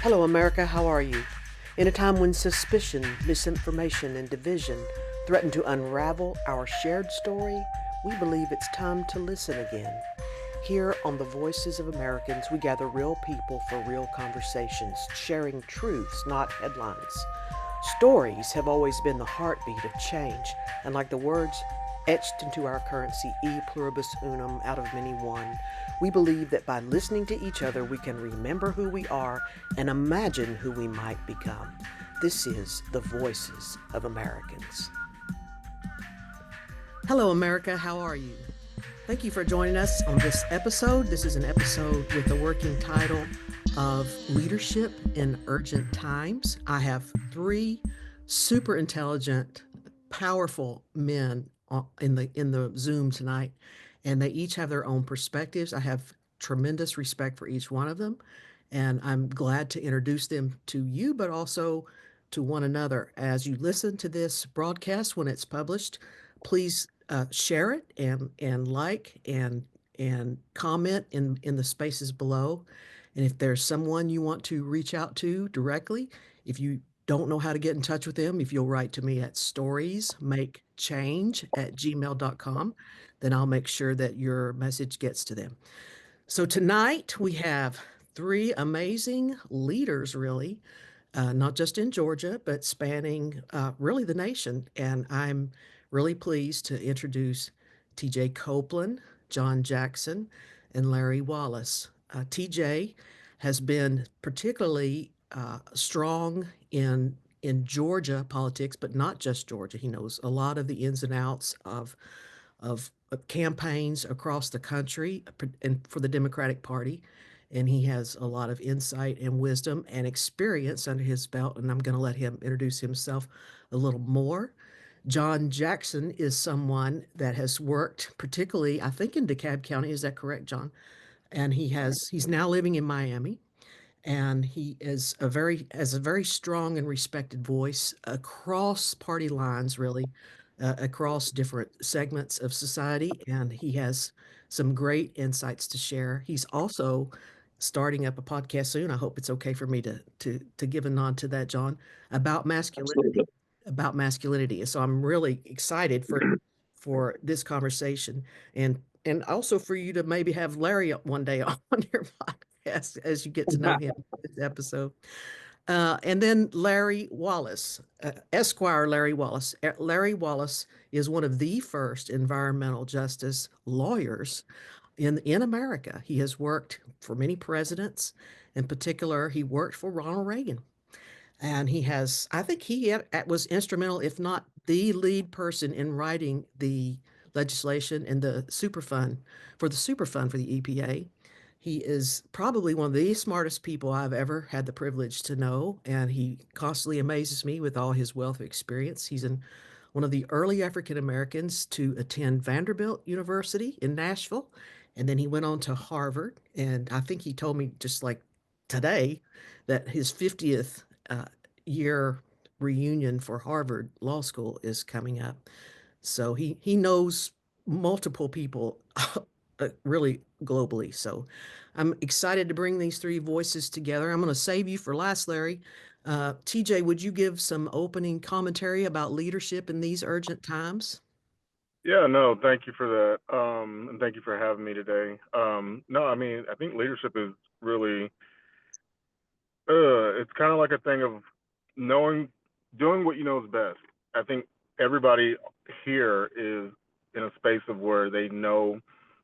Hello, America, how are you? In a time when suspicion, misinformation, and division threaten to unravel our shared story, we believe it's time to listen again. Here on the Voices of Americans, we gather real people for real conversations, sharing truths, not headlines. Stories have always been the heartbeat of change, and like the words etched into our currency, e pluribus unum, out of many one, we believe that by listening to each other, we can remember who we are and imagine who we might become. This is the Voices of Americans. Hello, America. How are you? Thank you for joining us on this episode. This is an episode with the working title of Leadership in Urgent Times. I have three super intelligent, powerful men in the Zoom tonight, and they each have their own perspectives. I have tremendous respect for each one of them, and I'm glad to introduce them to you, but also to one another. As you listen to this broadcast when it's published, please share it and like and comment in the spaces below. And if there's someone you want to reach out to directly, if you don't know how to get in touch with them, if you'll write to me at storiesmakechange@gmail.com, then I'll make sure that your message gets to them. So tonight we have three amazing leaders, really, not just in Georgia, but spanning really the nation. And I'm really pleased to introduce TJ Copeland, John Jackson, and Larry Wallace. TJ has been particularly strong in Georgia politics, but not just Georgia. He knows a lot of the ins and outs of campaigns across the country and for the Democratic Party. And he has a lot of insight and wisdom and experience under his belt. And I'm going to let him introduce himself a little more. John Jackson is someone that has worked particularly, I think, in DeKalb County. Is that correct, John? And he's now living in Miami, and he is a very has a very strong and respected voice across party lines, really, across different segments of society, and he has some great insights to share. He's also starting up a podcast soon. I hope it's okay for me to give a nod to that, John, about masculinity, Absolutely. about masculinity. So I'm really excited for this conversation, and also for you to maybe have Larry one day on your podcast as you get to know him in this episode. And then Larry Wallace, Esquire Larry Wallace. Larry Wallace is one of the first environmental justice lawyers in America. He has worked for many presidents. In particular, he worked for Ronald Reagan. And I think was instrumental, if not the lead person in writing the legislation and the Superfund for the EPA. He is probably one of the smartest people I've ever had the privilege to know, and he constantly amazes me with all his wealth of experience. One of the early African Americans to attend Vanderbilt University in Nashville, and then he went on to Harvard. And I think he told me just like today that his 50th year reunion for Harvard Law School is coming up. So he knows multiple people really globally. So I'm excited to bring these three voices together. I'm going to save you for last, Larry. TJ, would you give some opening commentary about leadership in these urgent times? Yeah, no, thank you for that. And thank you for having me today. No, I mean, I think leadership is really, it's kind of like a thing of knowing, doing what you know is best. I think everybody here is in a space of where they know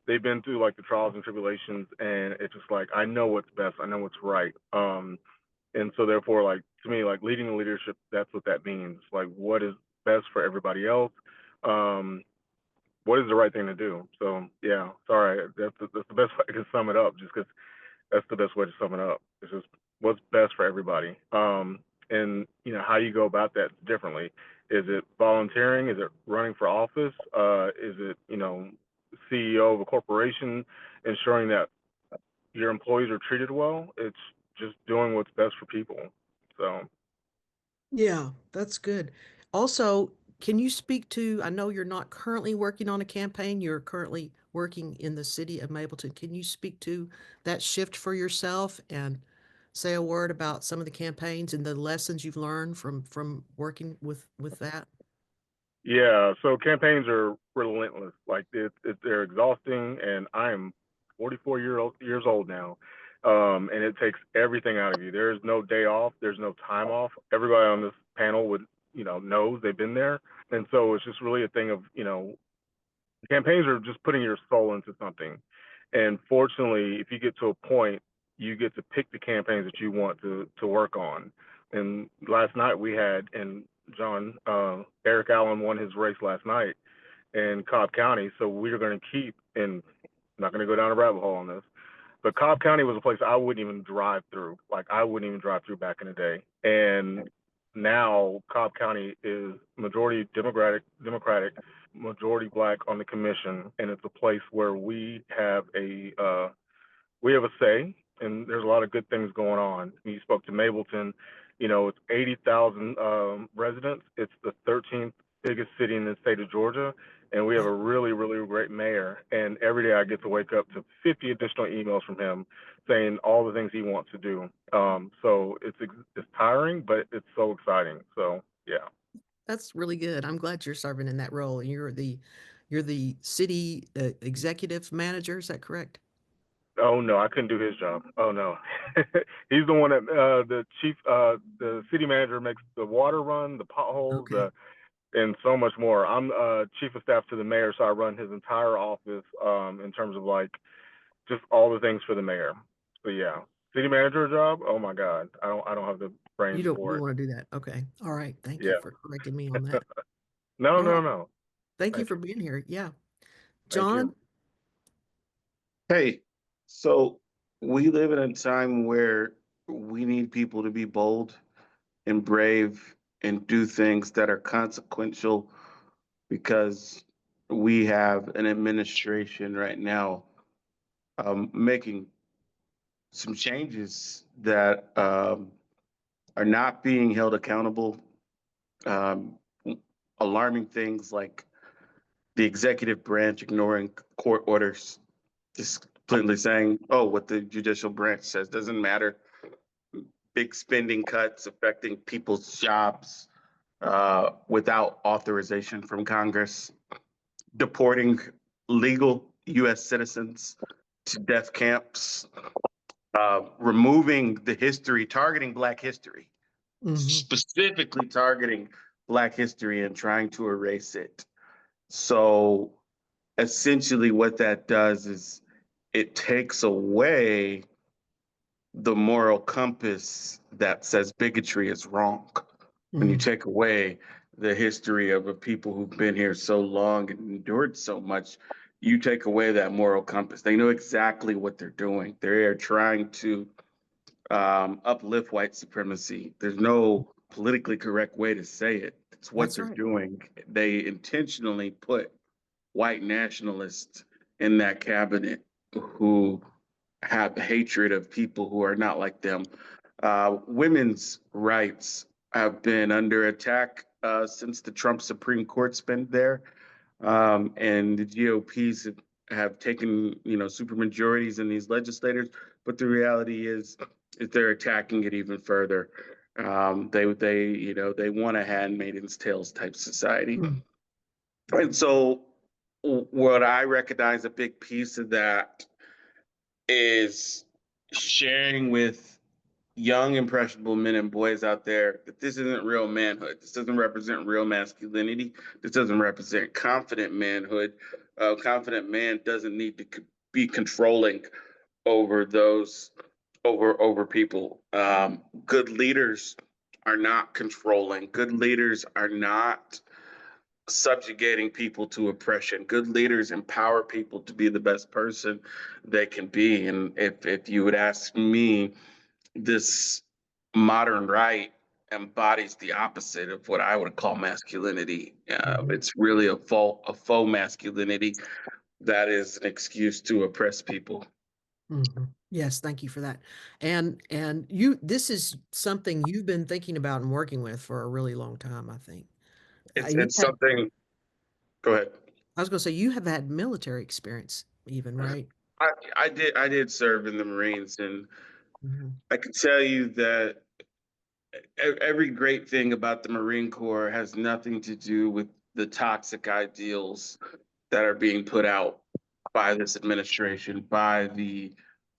they've been through like the trials and tribulations, and it's just like, I know what's best, I know what's right. And so therefore, like, to me, like leading the leadership, that's what that means. Like, what is best for everybody else? Um, what is the right thing to do? So yeah, sorry, that's the best way I can sum it up. Just because that's the best way to sum it up. It's just what's best for everybody. And how you go about that differently. Is it volunteering? Is it running for office? Is it CEO of a corporation, ensuring that your employees are treated well? It's just doing what's best for people. So Yeah, that's good. Also, can you speak to, I know you're not currently working on a campaign, you're currently working in the city of Mapleton. Can you speak to that shift for yourself and say a word about some of the campaigns and the lessons you've learned from working with that? Yeah, so campaigns are relentless. Like they're exhausting, and I am 44 years old now, and it takes everything out of you. There's no day off. There's no time off. Everybody on this panel would, knows they've been there, and so it's just really a thing of, campaigns are just putting your soul into something. And fortunately, if you get to a point, you get to pick the campaigns that you want to work on. And last night we had, and John, Eric Allen won his race last night in Cobb County. So we are going to keep, and I'm not going to go down a rabbit hole on this, but Cobb County was a place I wouldn't even drive through. Like I wouldn't even drive through back in the day. And now Cobb County is majority Democratic, majority Black on the commission, and it's a place where we have a say, and there's a lot of good things going on. You spoke to Mableton, it's 80,000 residents. It's the 13th biggest city in the state of Georgia, and we have a Wow, really, really great mayor. And every day I get to wake up to 50 additional emails from him saying all the things he wants to do. So it's tiring, but it's so exciting. So yeah. that's really good. I'm glad you're serving in that role. You're the city executive manager, is that correct? Oh no, I couldn't do his job. Oh no, he's the one that the city manager makes the water run, the potholes, Okay. and so much more. I'm chief of staff to the mayor, so I run his entire office in terms of like just all the things for the mayor. So yeah, city manager job. Oh my God, I don't have the You brains don't for you it. want to do that. Okay. All right. Thank you Yeah, for correcting me on that. no, All no, right. no. Thank you Thank for you, being here. Yeah. thank you. John? Hey, so we live in a time where we need people to be bold and brave and do things that are consequential because we have an administration right now making some changes that are not being held accountable. Um, Alarming things like the executive branch ignoring court orders, just plainly saying, oh, what the judicial branch says doesn't matter. Big spending cuts affecting people's jobs without authorization from Congress, deporting legal U.S. citizens to death camps, removing the history, targeting Black history, Hmm. specifically targeting Black history and trying to erase it. So essentially, what that does is it takes away the moral compass that says bigotry is wrong. When you Hmm. take away the history of a people who've been here so long and endured so much, you take away that moral compass. They know exactly what they're doing. They're trying to uplift white supremacy. There's no politically correct way to say it. It's what That's they're right. doing. They intentionally put white nationalists in that cabinet who have hatred of people who are not like them. Women's rights have been under attack since the Trump Supreme Court's been there, and the GOPs have taken super majorities in these legislators. But the reality is they're attacking it even further. They want a handmaidens tales type society, Mm. and so what I recognize a big piece of that is sharing with young, impressionable men and boys out there that this isn't real manhood. This doesn't represent real masculinity. This doesn't represent confident manhood. Confident man doesn't need to be controlling over those over people. Good leaders are not controlling. Good leaders are not subjugating people to oppression. Good leaders empower people to be the best person they can be. And if you would ask me, this modern right embodies the opposite of what I would call masculinity. Hmm. It's really a faux masculinity that is an excuse to oppress people. Hmm. Yes, thank you for that. And you this is something you've been thinking about and working with for a really long time, I think. It's And you it's had something. Go ahead. I was going to say you have had military experience even, right? I did serve in the Marines, and Mhm. I can tell you that every great thing about the Marine Corps has nothing to do with the toxic ideals that are being put out by this administration, by the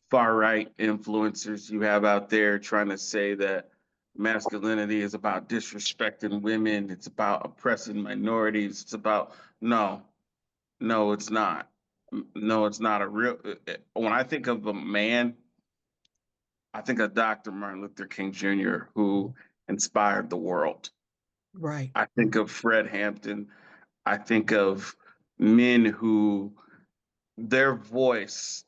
far right influencers you have out there trying to say that masculinity is about disrespecting women, it's about oppressing minorities, it's about no, no, it's not. No, it's not a real. When I think of a man, I think of Dr. Martin Luther King Jr., who inspired the world. Right. I think of Fred Hampton. I think of men who their voice,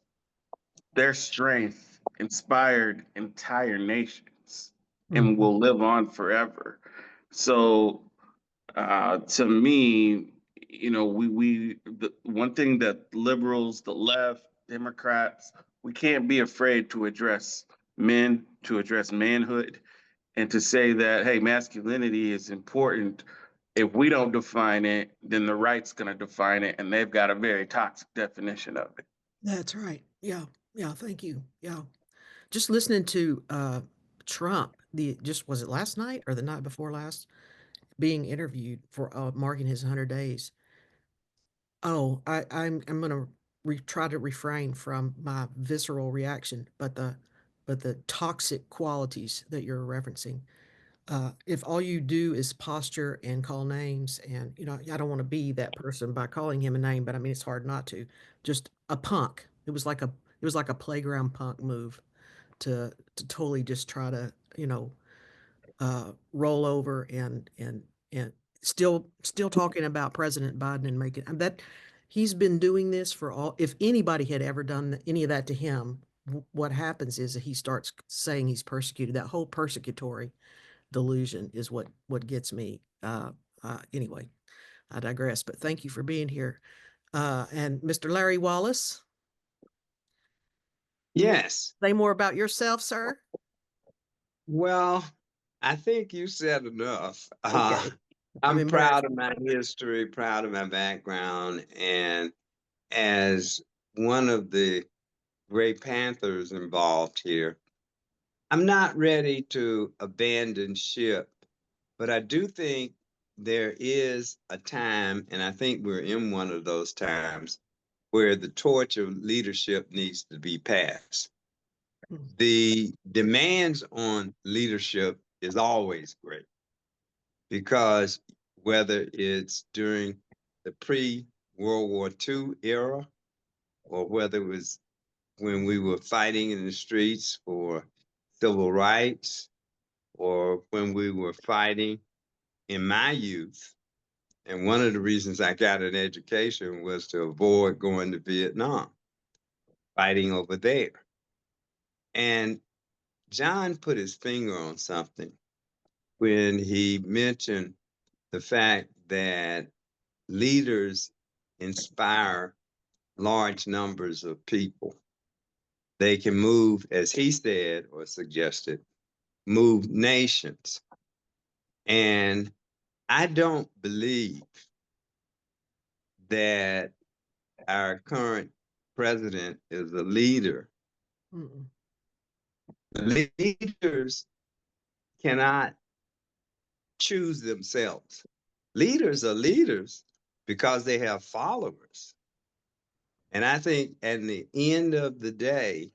their strength inspired entire nations and Mhm. will live on forever. So to me, the one thing that liberals, the left, Democrats, we can't be afraid to address men, to address manhood, and to say that, hey, masculinity is important. If we don't define it, then the right's going to define it, and they've got a very toxic definition of it. That's right. Yeah. Yeah. Thank you. Yeah. Just listening to Trump, the just was it last night or the night before last, being interviewed for marking his 100 days. Oh, I'm gonna try to refrain from my visceral reaction, but the toxic qualities that you're referencing. If all you do is posture and call names, and I don't want to be that person by calling him a name, but I mean it's hard not to. Just a punk. It was like a playground punk move to totally just try to roll over and still talking about President Biden and making that he's been doing this for all. If anybody had ever done any of that to him, what happens is that he starts saying he's persecuted. That whole persecutory delusion is what gets me. Anyway, I digress. But thank you for being here. And Mr. Larry Wallace, you want Yes. to say more about yourself, sir? Well, I think you said enough. Okay, I'm I'm impressed. proud of my history, proud of my background, and as one of the Gray Panthers involved here, I'm not ready to abandon ship, but I do think there is a time, and I think we're in one of those times, where the torch of leadership needs to be passed. The demands on leadership is always great because whether it's during the pre-World War II era or whether it was when we were fighting in the streets for civil rights or when we were fighting in my youth. And one of the reasons I got an education was to avoid going to Vietnam, fighting over there. And John put his finger on something when he mentioned the fact that leaders inspire large numbers of people. They can move, as he said or suggested, move nations. And I don't believe that our current president is a leader. Mm-mm. Leaders cannot choose themselves. Leaders are leaders because they have followers. And I think at the end of the day,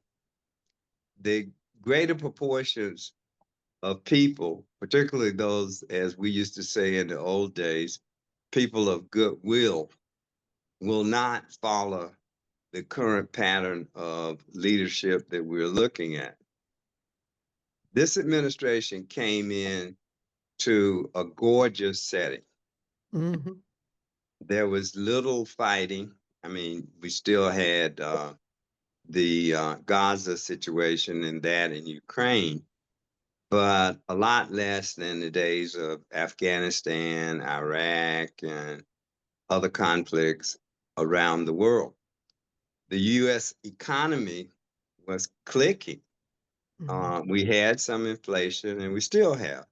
the greater proportions of people, particularly those, as we used to say in the old days, people of goodwill, will not follow the current pattern of leadership that we're looking at. This administration came in to a gorgeous setting. Mhm. There was little fighting. I mean, we still had the Gaza situation and that in Ukraine, but a lot less than the days of Afghanistan, Iraq, and other conflicts around the world. The US economy was clicking. Mhm. We had some inflation, and we still have,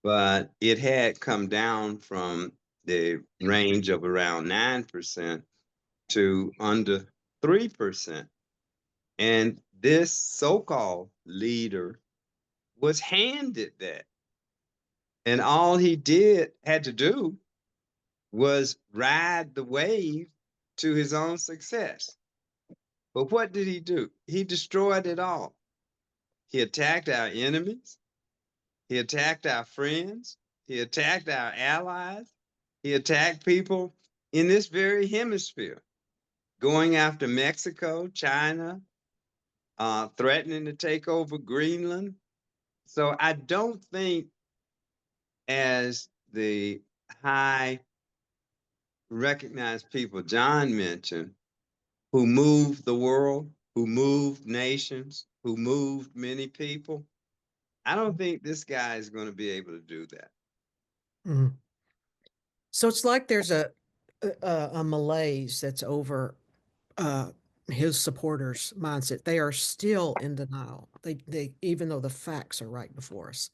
but it had come down from the range of around 9% to under 3%. And this so-called leader was handed that. And all he had to do was ride the wave to his own success. But what did he do? He destroyed it all. He attacked our enemies. He attacked our friends. He attacked our allies. He attacked people in this very hemisphere, going after Mexico, China, threatening to take over Greenland. So I don't think, as the high recognized people John mentioned, who moved the world, who moved nations, who moved many people, I don't think this guy is going to be able to do that. Mhm. So it's like there's a malaise that's over uh, his supporters' mindset. They are still in denial. They even though the facts are right before us.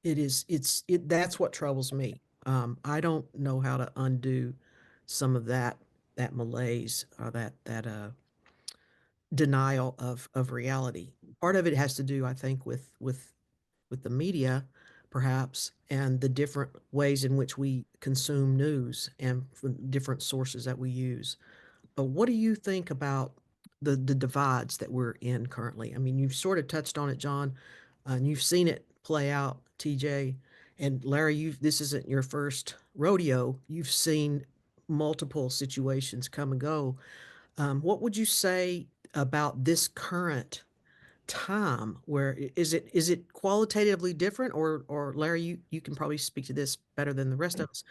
That's what troubles me. I don't know how to undo some of that malaise or that denial of reality. Part of it has to do, I think, with the media, perhaps, and the different ways in which we consume news and different sources that we use. But what do you think about the divides that we're in currently? I mean, you've sort of touched on it, John, and you've seen it play out, TJ. And Larry, this isn't your first rodeo. You've seen multiple situations come and go. What would you say about this current time? Where is it qualitatively different, or Larry, you can probably speak to this better than the rest of us.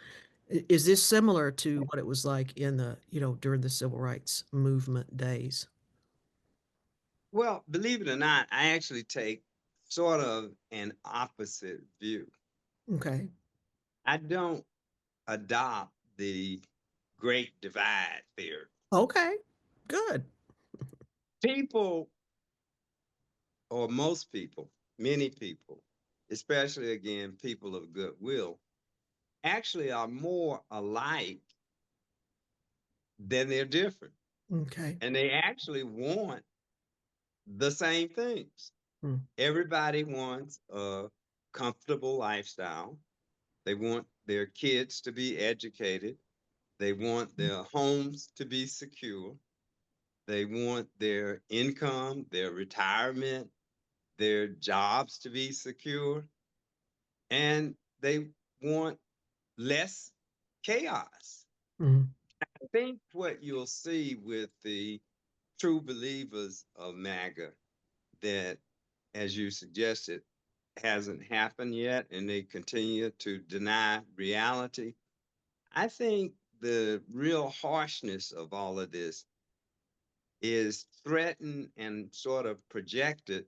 Is this similar to what it was like in during the civil rights movement days? Well, believe it or not, I actually take sort of an opposite view. Okay. I don't adopt the great divide theory. Okay. Good. People, or most people, many people, especially again, people of goodwill, actually are more alike than they're different. Okay. And they actually want the same things. Mm, Everybody wants a comfortable lifestyle. They want their kids to be educated. They want mm, their homes to be secure. They want their income, their retirement, their jobs to be secure. And they want less chaos. mm, I think what you'll see with the true believers of MAGA that, as you suggested, hasn't happened yet and they continue to deny reality. I think the real harshness of all of this is threatened and sort of projected,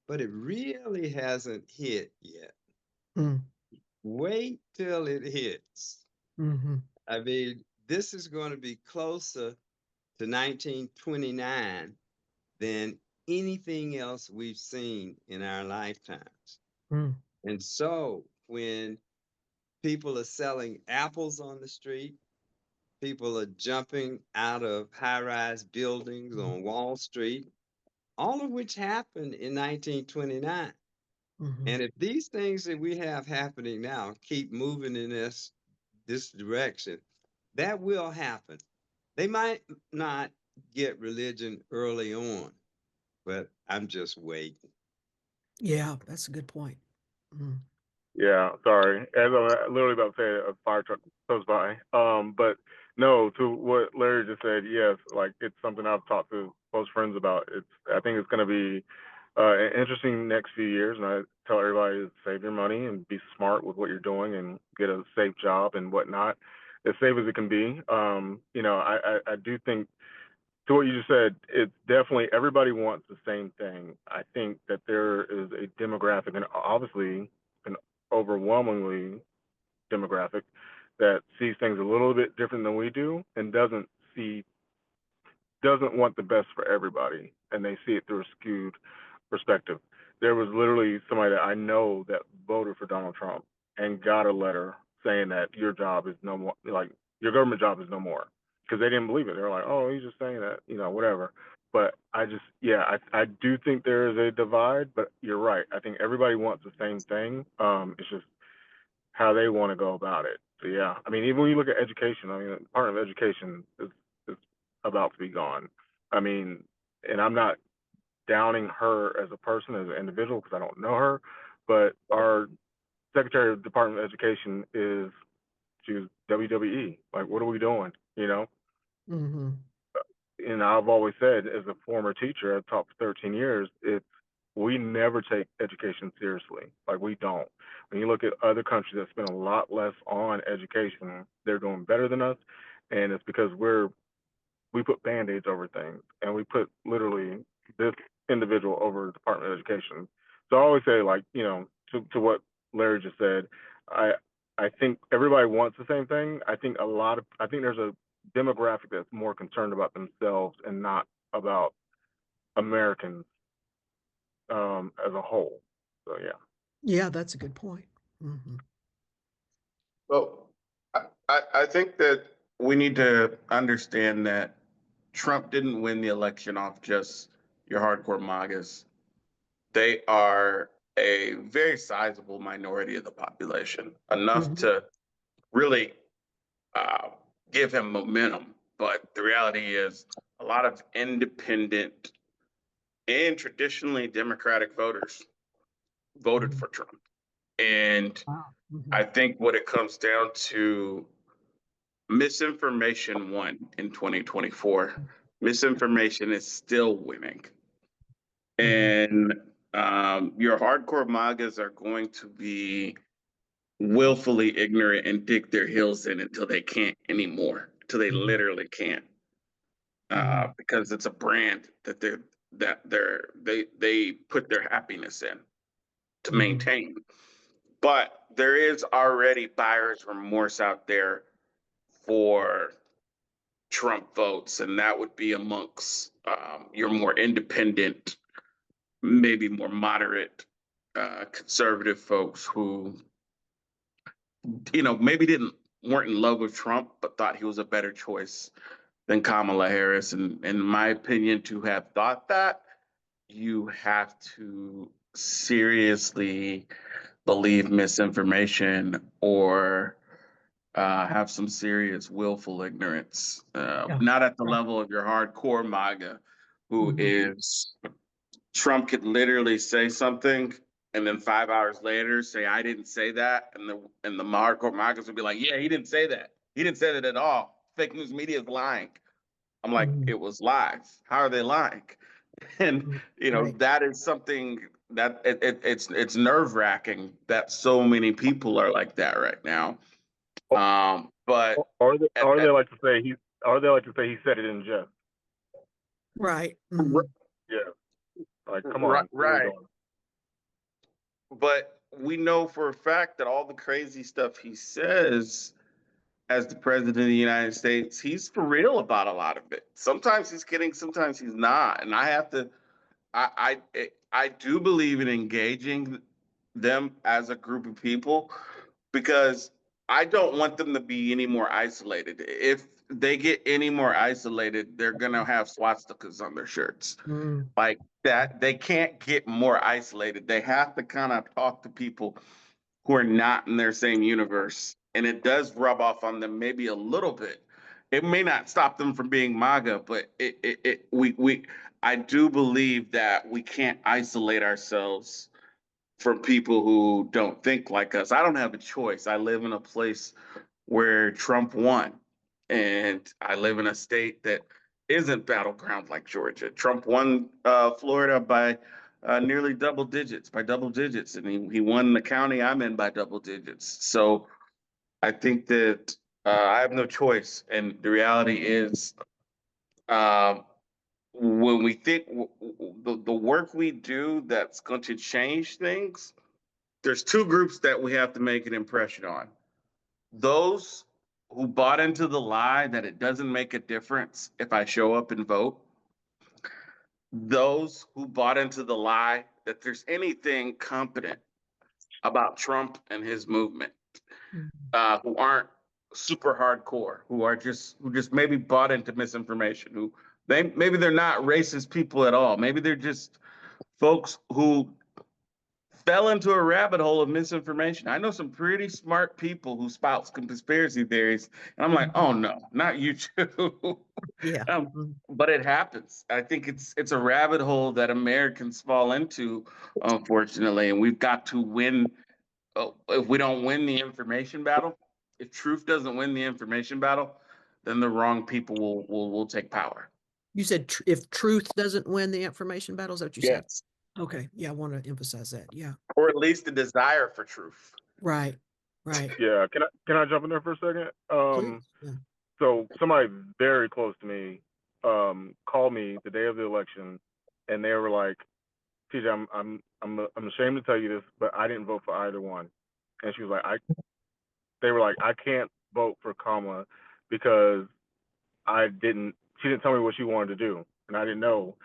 but it really hasn't hit yet. mm, Wait till it hits. mhm. I mean, this is going to be closer to 1929 than anything else we've seen in our lifetimes. Mm, And so when people are selling apples on the street, people are jumping out of high-rise buildings mm, on Wall Street, all of which happened in 1929. mhm. And if these things that we have happening now keep moving in this direction, that will happen. They might not get religion early on, but I'm just waiting. Yeah, that's a good point. Mm, Yeah, sorry. As I'm literally about to say, a fire truck goes by. But no, to what Larry just said, yes, like it's something I've talked to close friends about. I think it's going to be an interesting next few years, and I tell everybody to save your money and be smart with what you're doing and get a safe job and whatnot, as safe as it can be. I do think to what you just said, it's definitely everybody wants the same thing. I think that there is a demographic, and obviously an overwhelmingly demographic that sees things a little bit different than we do and doesn't want the best for everybody, and they see it through a skewed perspective. There was literally somebody that I know that voted for Donald Trump and got a letter saying that your job is no more, like your government job is no more, because they didn't believe it. They were like, oh, he's just saying that, whatever. But I do think there is a divide, but you're right. I think everybody wants the same thing. It's just how they want to go about it. So yeah, I mean, even when you look at education, I mean, the Department of Education is about to be gone. I mean, and I'm not downing her as a person, as an individual, because I don't know her, but our Secretary of Department of Education she's WWE. Like, what are we doing? You know? Mm-hmm. And I've always said, as a former teacher, I've taught for 13 years, we never take education seriously. Like, we don't. When you look at other countries that spend a lot less on education, they're doing better than us, and it's because we put band-aids over things, and we put literally this individual over the Department of Education. So I always say, like, to what Larry just said, I think everybody wants the same thing. I think there's a demographic that's more concerned about themselves and not about Americans as a whole. So yeah. Yeah, that's a good point. Mm-hmm. Well, I think that we need to understand that Trump didn't win the election off just your hardcore MAGAs. They are a very sizable minority of the population, enough Mm-hmm. to really uh, give him momentum. But the reality is, a lot of independent and traditionally Democratic voters voted Mm-hmm. for Trump. And Wow. Mm-hmm. I think what it comes down to, misinformation won in 2024. Misinformation is still winning. Mm-hmm. And your hardcore MAGAs are going to be willfully ignorant and dig their heels in until they can't anymore, until they Mm-hmm. literally can't, Mm-hmm. because it's a brand that they put their happiness in to Mm-hmm. maintain. But there is already buyer's remorse out there for Trump votes, and that would be amongst your more independent, maybe more moderate, conservative folks who, maybe didn't weren't in love with Trump, but thought he was a better choice than Kamala Harris. And in my opinion, to have thought that, you have to seriously believe misinformation or have some serious willful ignorance, Yeah. not at the Right. level of your hardcore MAGA, who Mm-hmm. is Trump could literally say something and then 5 hours later say, I didn't say that. And the hardcore MAGAs would be like, yeah, he didn't say that. He didn't say that at all. Fake news media is lying. I'm like, Mm-hmm. it was lies. How are they lying? And Right. that is something that it's nerve wracking that so many people are like that right now. But Or they, at, or at, they like to say he said it in jest. Right. Mm-hmm. Yeah. Like, come on, what are we right, doing? but we know for a fact that all the crazy stuff he says as the president of the United States, he's for real about a lot of it. Sometimes he's kidding, sometimes he's not, and I do believe in engaging them as a group of people, because I don't want them to be any more isolated. If they get any more isolated, they're gonna have swastikas on their shirts. Mm-hmm. Like that, they can't get more isolated. They have to kind of talk to people who are not in their same universe. And it does rub off on them maybe a little bit. It may not stop them from being MAGA, but I do believe that we can't isolate ourselves from people who don't think like us. I don't have a choice. I live in a place where Trump won, and I live in a state that isn't battleground like Georgia. Trump won Florida by nearly double digits, and he won the county I'm in by double digits. So I think that I have no choice, and the reality is, um, when we think the work we do that's going to change things, there's two groups that we have to make an impression on: those who bought into the lie that it doesn't make a difference if I show up and vote, those who bought into the lie that there's anything competent about Trump and his movement, who aren't super hardcore, who just maybe bought into misinformation, who Maybe they're not racist people at all. Maybe they're just folks who fell into a rabbit hole of misinformation. I know some pretty smart people who spout conspiracy theories, and I'm like, Mhm. oh no, not you too. Yeah. um, Mhm. but it happens. I think it's a rabbit hole that Americans fall into, unfortunately, and we've got to win. If we don't win the information battle, if truth doesn't win the information battle, then the wrong people will take power. You said if truth doesn't win the information battle, is that what you said? Yes, Okay. Yeah, I want to emphasize that. Yeah. or at least the desire for truth. Right. Right. Yeah, can I jump in there for a second? Please. Yeah. So somebody very close to me called me the day of the election, and they were like, "TJ, I'm ashamed to tell you this, but I didn't vote for either one." And she was like, they were like, "I can't vote for Kamala because I didn't. She didn't tell me what she wanted to do, and I didn't know."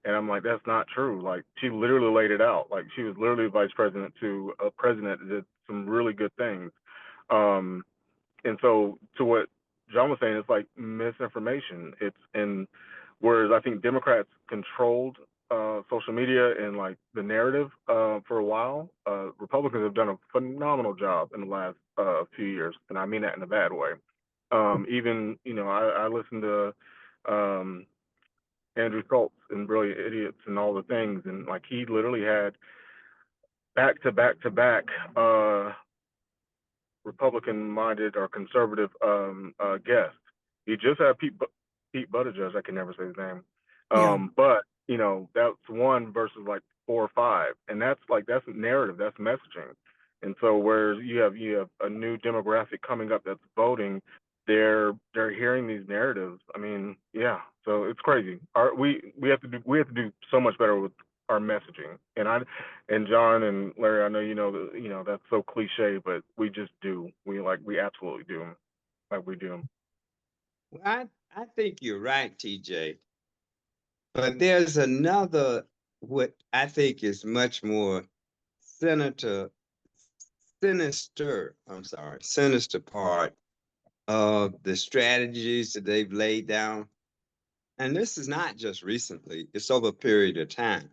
And I'm like, "That's not true. Like, she literally laid it out. Like, she was literally vice president to a president that did some really good things." Um, and so to what John was saying, it's like misinformation. It's and whereas I think Democrats controlled social media and like the narrative for a while, Republicans have done a phenomenal job in the last few years, and I mean that in a bad way. Even I listened to um, Andrew Schultz and Brilliant Idiots and all the things, and like he literally had back to back to back Republican-minded or conservative guest. You just had Pete Buttigieg. I can never say his name, Yeah. but that's one versus like 4 or 5, and that's narrative, that's messaging. And so whereas you have a new demographic coming up that's voting, they're hearing these narratives. I mean, yeah. So it's crazy. We have to do so much better with our messaging. And John and Larry, I know that's so cliche, but we just do. We absolutely do. Like we do. Well, I think you're right, TJ. But there's another, what I think is much more senator, sinister part of the strategies that they've laid down. And this is not just recently, it's over a period of time.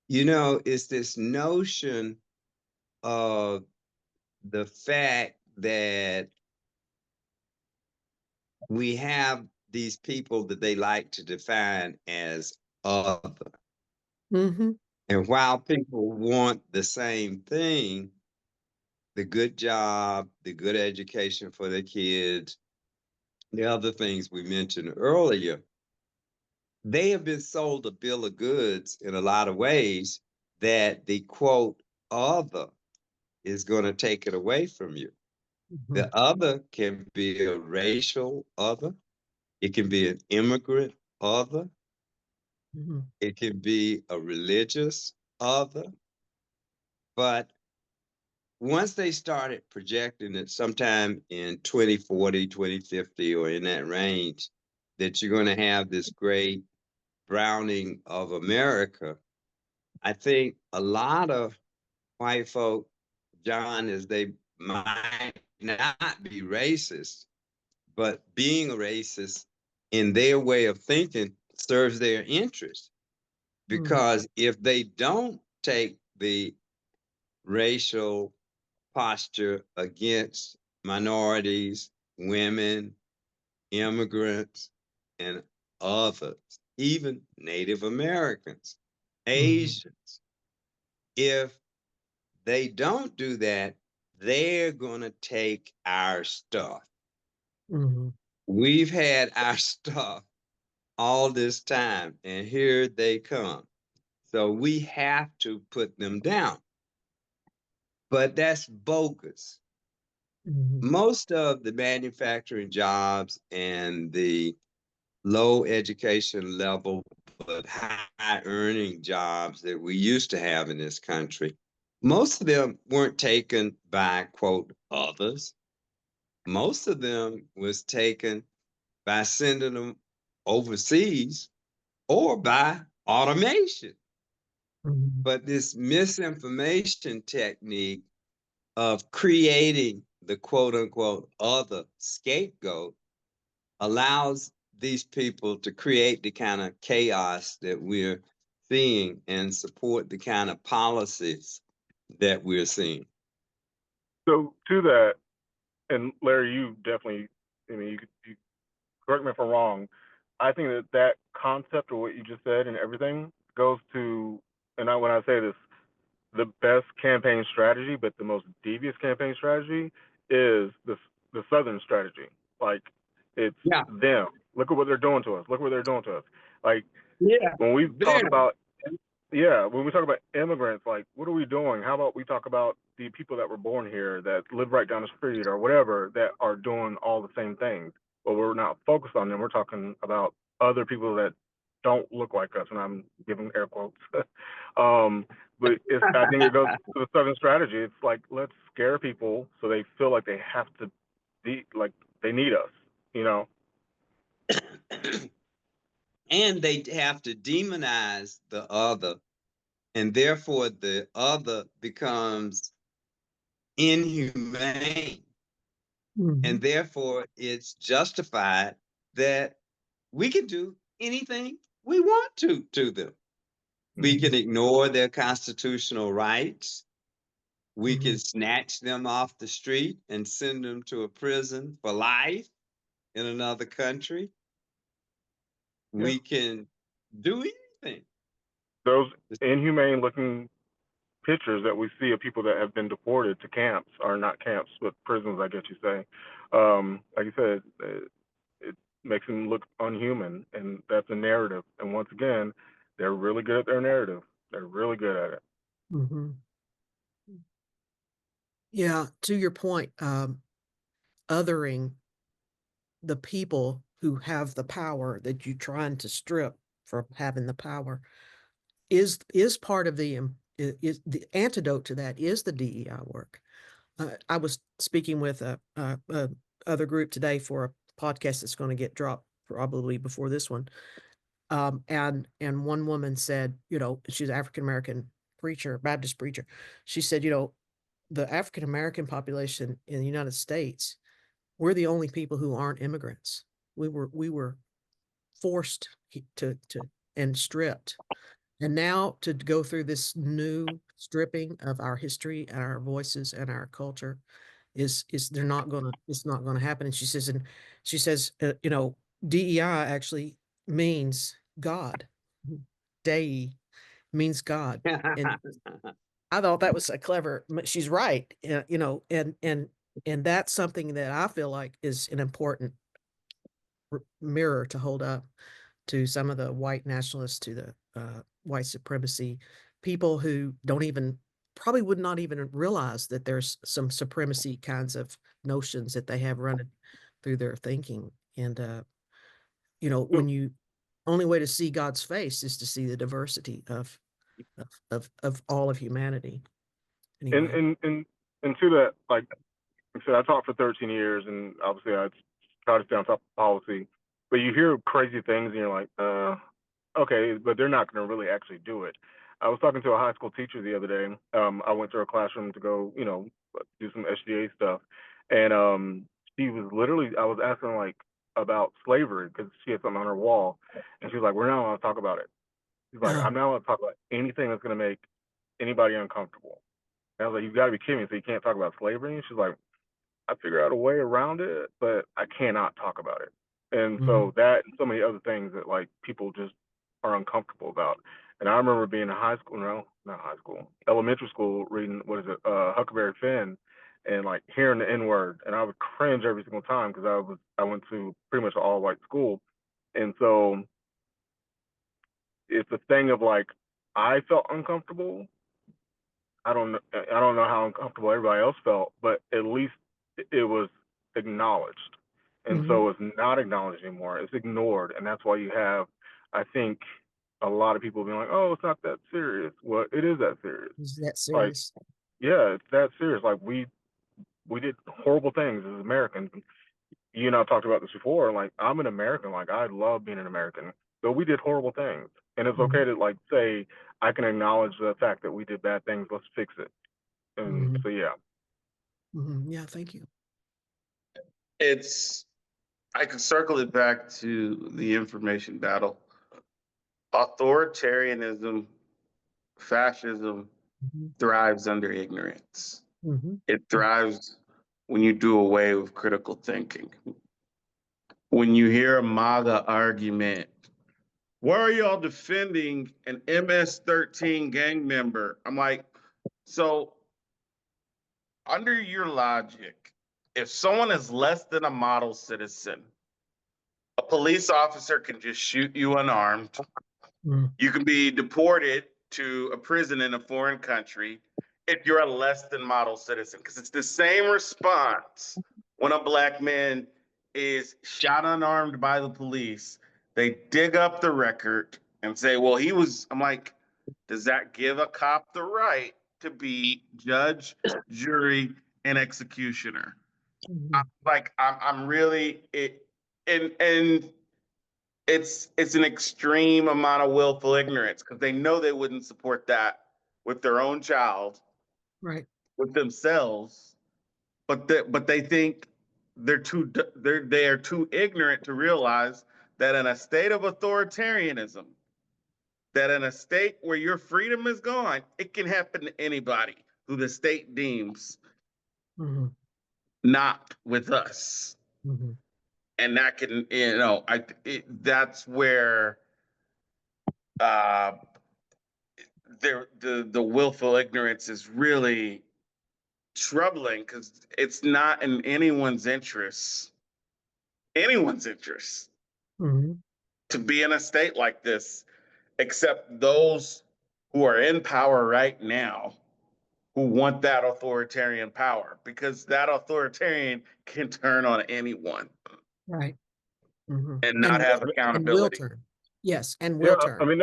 It's this notion of the fact that we have these people that they like to define as other. Mm-hmm. And while people want the same thing, the good job, the good education for their kids, the other things we mentioned earlier, they have been sold a bill of goods in a lot of ways that the quote other is going to take it away from you. Mm-hmm. The other can be a racial other, it can be an immigrant other, Mm-hmm. it can be a religious other. But once they started projecting it sometime in 2040, 2050, or in that range, that you're going to have this great browning of America, I think a lot of white folk, John, as they might not be racist, but being a racist in their way of thinking serves their interest. Mm-hmm. Because if they don't take the racial posture against minorities, women, immigrants, and others, even Native Americans, Mm-hmm. Asians. If they don't do that, they're going to take our stuff. Mm-hmm. We've had our stuff all this time, and here they come. So we have to put them down. But that's bogus. Mm-hmm. Most of the manufacturing jobs and the low education level but high earning jobs that we used to have in this country, most of them weren't taken by quote others. Most of them was taken by sending them overseas or by automation. Mm-hmm. But this misinformation technique of creating the quote unquote other scapegoat allows these people to create the kind of chaos that we're seeing and support the kind of policies that we're seeing. So to that, and Larry, you definitely, I mean, you correct me if I'm wrong. I think that that concept of what you just said and everything goes to, and when I say this, the best campaign strategy, but the most devious campaign strategy is the Southern strategy. Like, it's Yeah. them. Look at what they're doing to us. Look what they're doing to us. Like, Yeah. when we talk Them. about, yeah, when we talk about immigrants, like, what are we doing? How about we talk about the people that were born here, that live right down the street or whatever, that are doing all the same things? But we're not focused on them. We're talking about other people that don't look like us, and I'm giving air quotes. But I think it goes to the Southern strategy. It's like, let's scare people so they feel like they have to be, like, they need us, you know? And they have to demonize the other, and therefore the other becomes inhumane, and therefore it's justified that we can do anything we want to them. We can ignore their constitutional rights. We can snatch them off the street and send them to a prison for life in another country. Yeah. We can do anything. Those inhumane looking pictures that we see of people that have been deported to camps, or not camps, but prisons, I guess you say. Like you said, it makes them look unhuman, and that's a narrative. And once again, they're really good at their narrative. They're really good at it. Mm-hmm. Yeah, to your point, othering the people who have the power that you're trying to strip from having the power is part of the is the antidote to that is the DEI work. I was speaking with a other group today for a podcast that's going to get dropped probably before this one. And one woman said, you know, she's an African American preacher, Baptist preacher. She said, you know, the African American population in the United States, we're the only people who aren't immigrants. We were forced to and stripped. And now to go through this new stripping of our history and our voices and our culture is they're not gonna it's not gonna happen. And she says, you know, DEI actually means God. Dei means God. And I thought that was a clever. She's right, you know, and that's something that I feel like is an important mirror to hold up to some of the white nationalists, to the white supremacy people who don't even probably would not even realize that there's some supremacy kinds of notions that they have running through their thinking. And you know, when you only way to see God's face is to see the diversity of all of humanity. And Anyway. and to that, like I said, I taught for 13 years, and obviously I try to stay on top of policy. But you hear crazy things, and you're like, okay, but they're not going to really actually do it. I was talking to a high school teacher the other day. I went to her classroom to go, you know, do some SGA stuff, and she was literally, I was asking her, like, about slavery because she had something on her wall, and she was like, "We're not allowed to talk about it." She's like, "I'm not allowed to talk about anything that's going to make anybody uncomfortable." And I was like, "You've got to be kidding me! So you can't talk about slavery?" And she's like, "I figure out a way around it, but I cannot talk about it." And so that and so many other things that, like, people just are uncomfortable about. And I remember being in high school, no, not high school, elementary school, reading, what is it, Huckleberry Finn, and like hearing the N word, and I would cringe every single time because I went to pretty much an all white school, and so it's a thing of like I felt uncomfortable. I don't know how uncomfortable everybody else felt, but at least it was acknowledged. And so it's not acknowledged anymore. It's ignored. And that's why you have, I think, a lot of people being like, "Oh, it's not that serious." Well, it is that serious. Is that Like, serious? yeah, it's that serious. Like, we did horrible things as Americans. You and I've talked about this before. Like, I'm an American. Like, I love being an American. But we did horrible things. And it's okay to, like, say, I can acknowledge the fact that we did bad things. Let's fix it. And so, yeah. Yeah, thank you. It's I can circle it back to the information battle. Authoritarianism, fascism Mhm. thrives under ignorance. Mhm. It thrives when you do away with critical thinking. When you hear a MAGA argument, why are y'all defending an MS-13 gang member? I'm like, so under your logic, if someone is less than a model citizen, a police officer can just shoot you unarmed. Mm. You can be deported to a prison in a foreign country if you're a less than model citizen, because it's the same response when a black man is shot unarmed by the police. They dig up the record and say, well, he was, I'm like, does that give a cop the right to be judge, jury, and executioner? Mhm. I'm really it, and it's an extreme amount of willful ignorance because they know they wouldn't support that with their own child, Right. with themselves, but they think they are too ignorant to realize that in a state of authoritarianism, that in a state where your freedom is gone, it can happen to anybody who the state deems Mhm. not with us. Mhm. And that can, that's where uh, the willful ignorance is really troubling because it's not in anyone's interest Mhm. to be in a state like this, except those who are in power right now who want that authoritarian power because that authoritarian can turn on anyone Right. Mhm. and not have And will accountability. turn. Yes, and Yeah, will turn. I mean,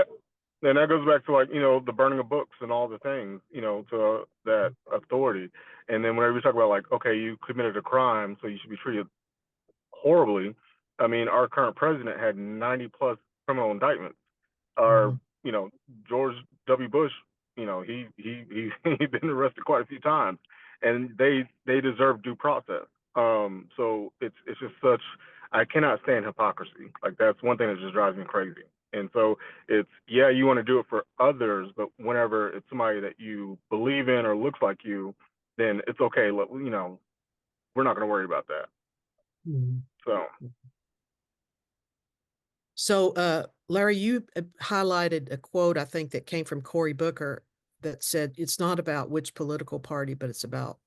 and that goes back to like the burning of books and all the things to that authority. And then whenever we talk about like, okay, you committed a crime, so you should be treated horribly. I mean, our current president had 90 plus criminal indictments. Our, Mhm. George W. Bush, he's been arrested quite a few times, and they deserve due process. So it's just such, I cannot stand hypocrisy. Like that's one thing that just drives me crazy. And so it's, yeah, you want to do it for others, but whenever it's somebody that you believe in or looks like you, then it's okay. We're not going to worry about that. Mhm. So So, Larry, you highlighted a quote, I think, that came from Cory Booker that said, it's not about which political party, but it's about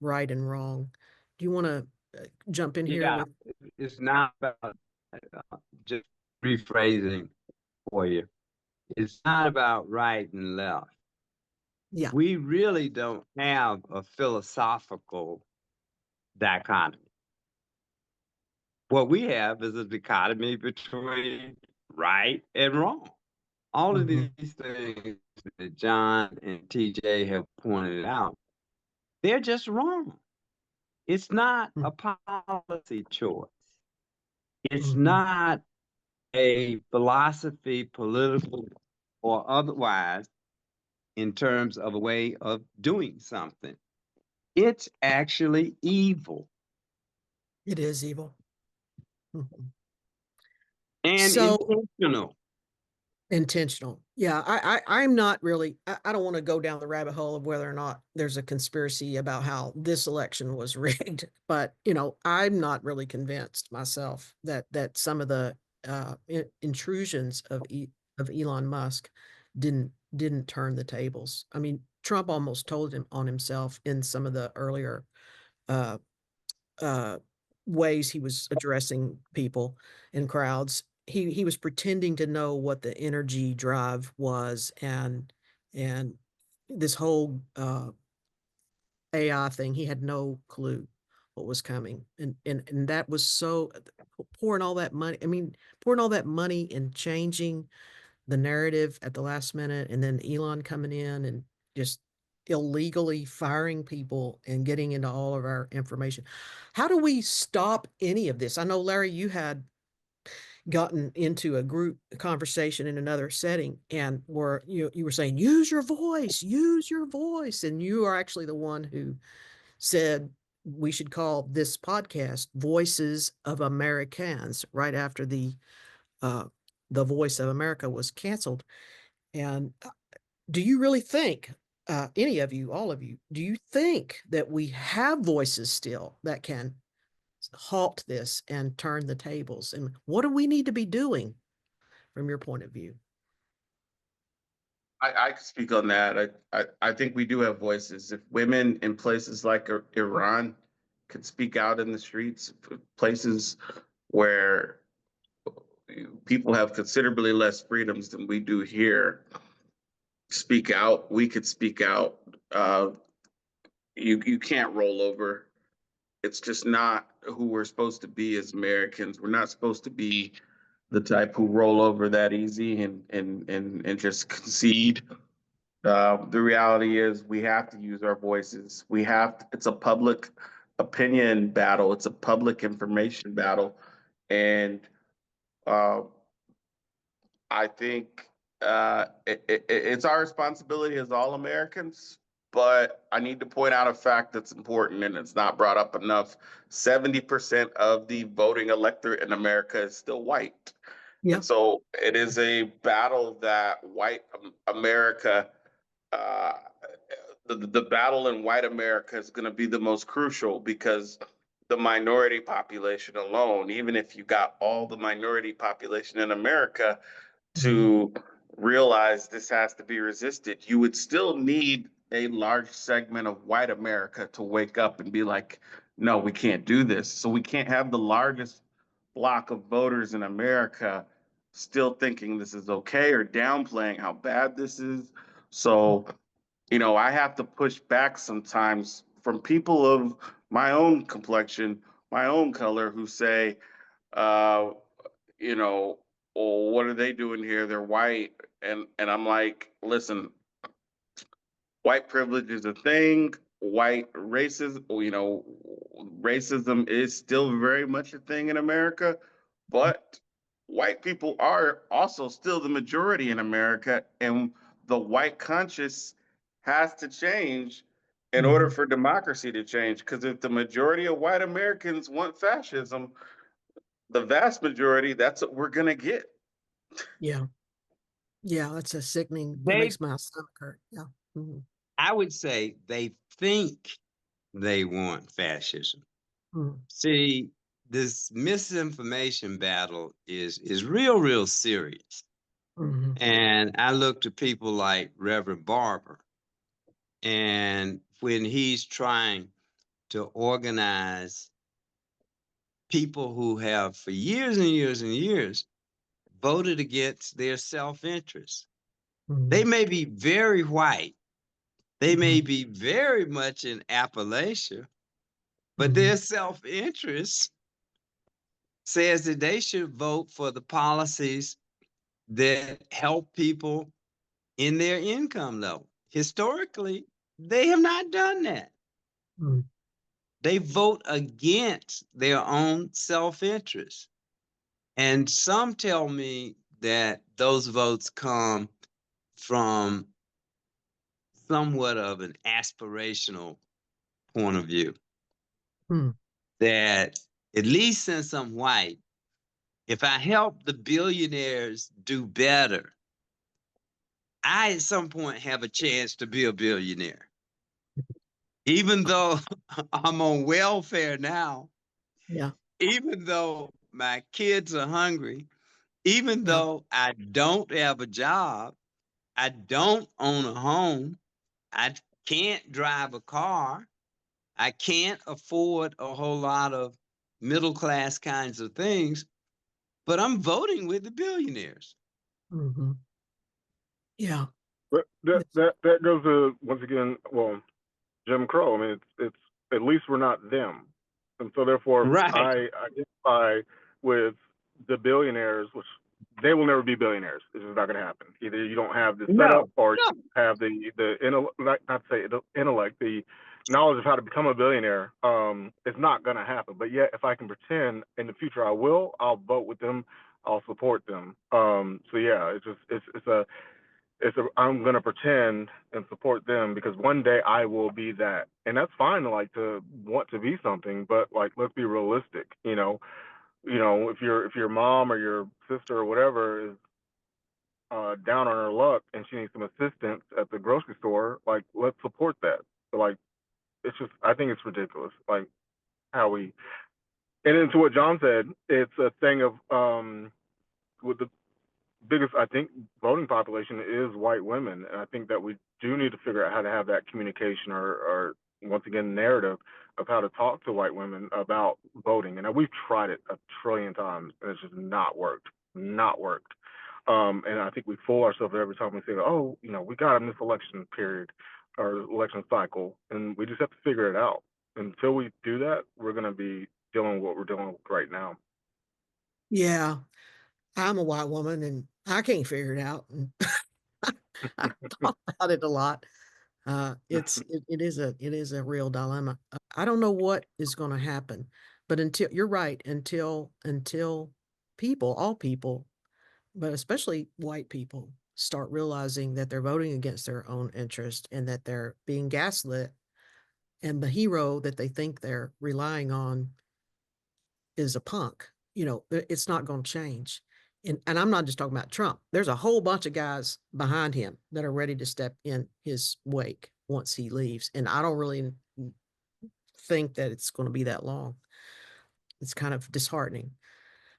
right and wrong. Do you want to jump in here Yeah, with? it's not about just rephrasing for you. It's not about right and left. Yeah. We really don't have a philosophical dichotomy. What we have is a dichotomy between right and wrong. All of Mhm. these things that John and TJ have pointed out, they're just wrong. It's not a policy choice. It's Mhm. not a philosophy, political or otherwise, in terms of a way of doing something. It's actually evil It is evil. Mhm. and So intentional. intentional. Yeah, I'm not really, I don't want to go down the rabbit hole of whether or not there's a conspiracy about how this election was rigged, but I'm not really convinced myself that some of the intrusions of Elon Musk didn't turn the tables. I mean, Trump almost told him on himself in some of the earlier uh, uh, ways he was addressing people in crowds. He was pretending to know what the energy drive was, and this whole AI thing, he had no clue what was coming, and that was so pouring all that money. I mean, pouring all that money and changing the narrative at the last minute, and then Elon coming in and just illegally firing people and getting into all of our information. How do we stop any of this? I know, Larry, you had gotten into a group conversation in another setting and you were saying, use your voice, and you are actually the one who said we should call this podcast Voices of Americans, right after the Voice of America was canceled. And do you really think, any of you, all of you, do you think that we have voices still that can halt this and turn the tables? And what do we need to be doing from your point of view? I can speak on that. I think we do have voices. If women in places like Iran could speak out in the streets, places where people have considerably less freedoms than we do here, speak out, we could speak out. You can't roll over. It's just not who we're supposed to be as Americans. We're not supposed to be the type who roll over that easy and just concede. The reality is we have to use our voices. We have to, it's a public opinion battle. It's a public information battle. And uh, I think it's our responsibility as all Americans. But I need to point out a fact that's important and it's not brought up enough. 70% of the voting electorate in America is still white. Yeah. And so it is a battle that white America, uh, the battle in white America is going to be the most crucial because the minority population alone, even if you got all the minority population in America to realize this has to be resisted, you would still need a large segment of white America to wake up and be like, no, we can't do this. So we can't have the largest block of voters in America still thinking this is okay or downplaying how bad this is. So, I have to push back sometimes from people of my own complexion, my own color, who say, uh, you know, oh, what are they doing here? They're white. And I'm like, listen, white privilege is a thing. White racism, racism is still very much a thing in America, but white people are also still the majority in America, and the white conscious has to change in order for democracy to change. Because if the majority of white Americans want fascism, the vast majority, that's what we're gonna get. Yeah. Yeah. That's a sickening. That They, makes my stomach hurt. Yeah. Mhm. I would say they think they want fascism. Mhm. See, this misinformation battle is real serious. Mhm. And I look to people like Reverend Barber, and when he's trying to organize people who have for years and years and years voted against their self-interest. They Mhm. may be very white. They may Mhm. be very much in Appalachia, but Mhm. their self-interest says that they should vote for the policies that help people in their income level. Historically, they have not done that. Mhm. They vote against their own self-interest. And some tell me that those votes come from somewhat of an aspirational point of view. Mhm. That at least since I'm white, if I help the billionaires do better, I at some point have a chance to be a billionaire. Even though I'm on welfare now, Yeah. even though my kids are hungry, even Yeah. though I don't have a job, I don't own a home, I can't drive a car, I can't afford a whole lot of middle class kinds of things, but I'm voting with the billionaires. Mhm. Yeah. But that Yes. that that goes to, once again, well, Jim Crow. I mean, it's at least we're not them, and so therefore Right. I identify with the billionaires, which they will never be billionaires. It's just not going to happen. Either you don't have the setup, No, or no. you have not to say intellect, the knowledge of how to become a billionaire. It's not going to happen. But yet, if I can pretend in the future I will, I'll vote with them. I'll support them. So yeah, it's just it's a I'm gonna pretend and support them because one day I will be that, and that's fine to like to want to be something, but like let's be realistic. If your mom or your sister or whatever is down on her luck and she needs some assistance at the grocery store, like let's support that. So like it's just I think it's ridiculous, like how we and into what John said, it's a thing of with the biggest I think voting population is white women, and I think that we do need to figure out how to have that communication or once again narrative of how to talk to white women about voting. And we've tried it a trillion times, and it's just not worked, not worked. And I think we fool ourselves every time we say, "Oh, we got in this election period or election cycle," and we just have to figure it out. Until we do that, we're going to be dealing with what we're dealing with right now. Yeah, I'm a white woman and I can't figure it out. And I talk about it a lot. It is a real dilemma. I don't know what is going to happen, but until you're right, until all people, but especially white people, start realizing that they're voting against their own interest and that they're being gaslit, and the hero that they think they're relying on is a punk, it's not going to change. And I'm not just talking about Trump. There's a whole bunch of guys behind him that are ready to step in his wake once he leaves. And I don't really think that it's going to be that long. It's kind of disheartening.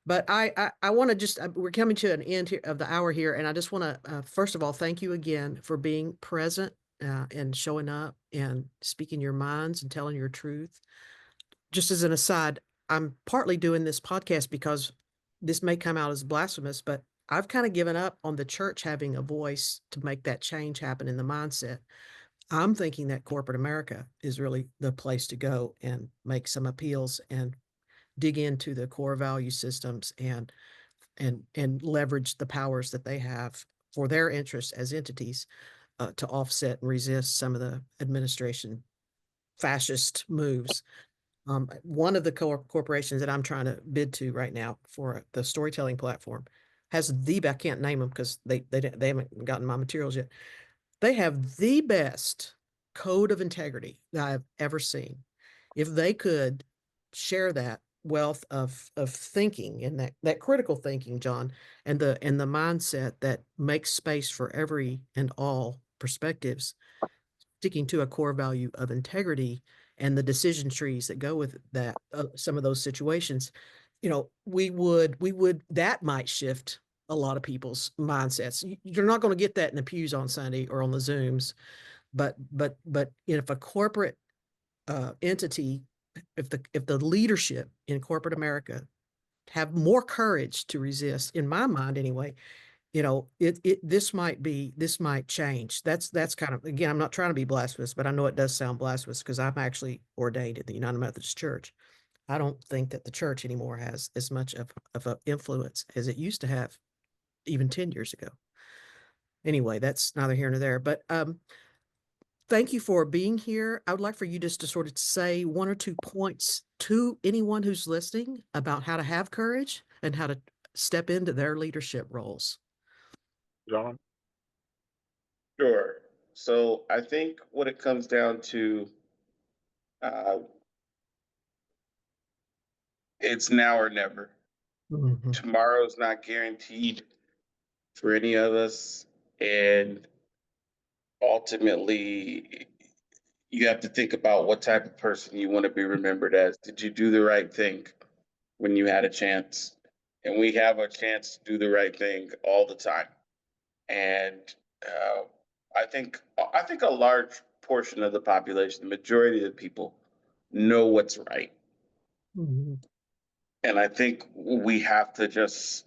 But I want to just, we're coming to an end here of the hour here. And I just want to, first of all, thank you again for being present and showing up and speaking your minds and telling your truth. Just as an aside, I'm partly doing this podcast because this may come out as blasphemous, but I've kind of given up on the church having a voice to make that change happen in the mindset. I'm thinking that corporate America is really the place to go and make some appeals and dig into the core value systems and leverage the powers that they have for their interests as entities to offset and resist some of the administration fascist moves. One of the corporations that I'm trying to bid to right now for the storytelling platform has I can't name them because they haven't gotten my materials yet. They have the best code of integrity that I've ever seen. If they could share that wealth of thinking and that critical thinking, John, and the mindset that makes space for every and all perspectives, sticking to a core value of integrity and the decision trees that go with that, some of those situations, that might shift a lot of people's mindsets. You're not going to get that in the pews on Sunday or on the Zooms, but if a corporate entity, if the leadership in corporate America have more courage to resist, in my mind anyway, this might change. That's kind of, again, I'm not trying to be blasphemous, but I know it does sound blasphemous because I'm actually ordained in the United Methodist Church. I don't think that the church anymore has as much of an influence as it used to have even 10 years ago. Anyway, that's neither here nor there. But thank you for being here. I would like for you just to sort of say one or two points to anyone who's listening about how to have courage and how to step into their leadership roles. John? Sure. So I think what it comes down to, uh, it's now or never. Mhm. Tomorrow's not guaranteed for any of us. And ultimately, you have to think about what type of person you want to be remembered as. Did you do the right thing when you had a chance? And we have a chance to do the right thing all the time. And uh, I think a large portion of the population, the majority of the people, know what's right. Mhm. And I think we have to just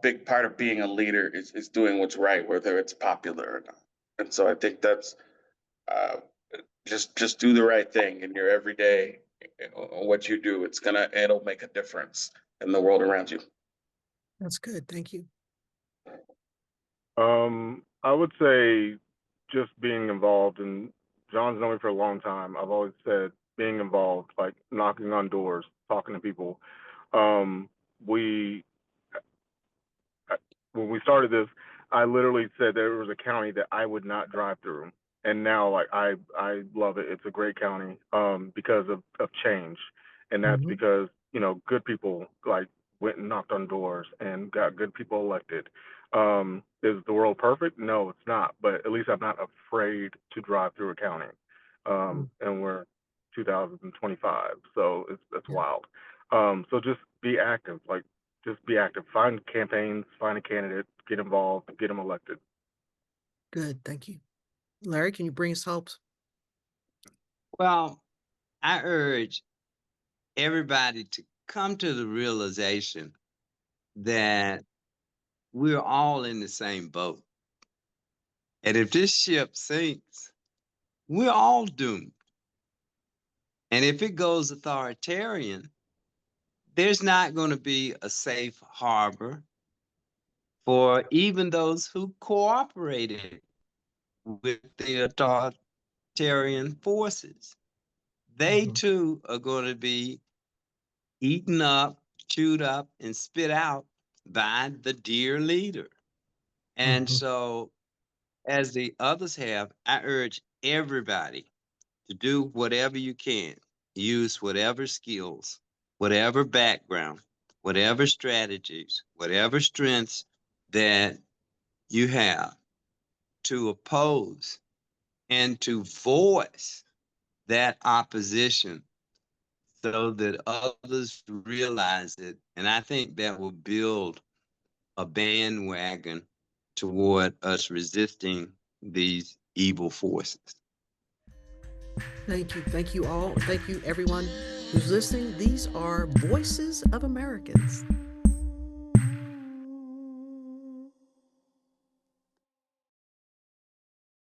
big part of being a leader is doing what's right, whether it's popular or not. And so I think that's uh, just do the right thing in your everyday what you do. It'll make a difference in the world around you. That's good. Thank you. I would say just being involved, and John's known me for a long time. I've always said being involved, like knocking on doors, talking to people. Um, we when we started this, I literally said there was a county that I would not drive through, and now like I love it. It's a great county because of change, and that's Mhm. because good people like went and knocked on doors and got good people elected. Is the world perfect? No, it's not. But at least I'm not afraid to drive through a county. Mm. And we're 2025, so that's Yeah. wild. So just be active. Like just be active. Find campaigns, find a candidate, get involved, get them elected. Good. Thank you. Larry, can you bring us hopes? Well, I urge everybody to come to the realization that we're all in the same boat. And if this ship sinks, we're all doomed. And if it goes authoritarian, there's not going to be a safe harbor for even those who cooperated with the authoritarian forces. They Mhm. too are going to be eaten up, chewed up, and spit out by the dear leader. And Mhm. so, as the others have, I urge everybody to do whatever you can, use whatever skills, whatever background, whatever strategies, whatever strengths that you have to oppose and to voice that opposition so that others realize it. And I think that will build a bandwagon toward us resisting these evil forces. Thank you. Thank you all. Thank you, everyone who's listening. These are Voices of Americans.